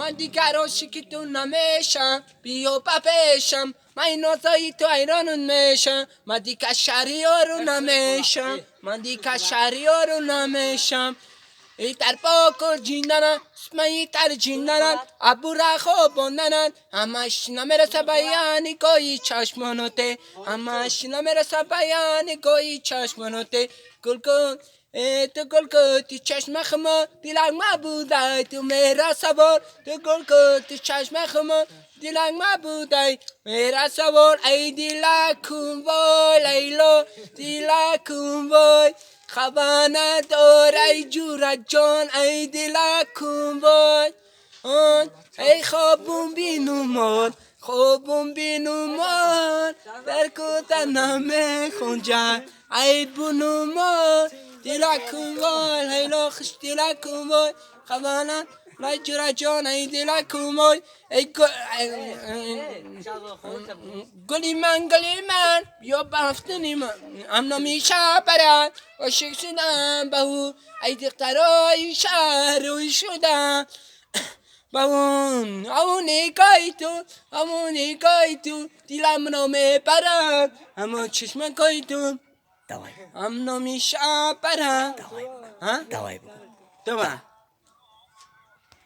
من دیگر عاشقتون نمیشم بیا بپیشم من نازایی تو ایرانون میشم من دیگر شهریارو نمیشم من دیگر شهریارو نمیشم ای در باکر جیندنن اسمایی تر جیندنن ابو رخو بندنن همش نمیرسه بیانی گویی چشمانوته همش نمیرسه بیانی گویی چشمانوته گل کن تو گل کن تو چشم خما دیلک مبوده تو مهر سوار تو گل کن تو چشم خما دیلک مبوده مهر سوار ای دیلک کن وای لیلا دیلک کن وای خبر نداره ای جورت جان ای دیلک کن وای ای خوابون بینومان خوابون بینومان در کودن نمیخون جان ای بونومان دیلک کن وای لیلا خوش دیلک کن وای خبر نداره ای جورت جان ای دیلک کن وای ای گلی من بیا بفتنی من امنا میشه برد عاشق شدم به او ای دخترای شهر روی شدم به اون نگاهی تو دیلم رو میبرد اما چشمکای تو امنا میشه برد دوای بگو دوای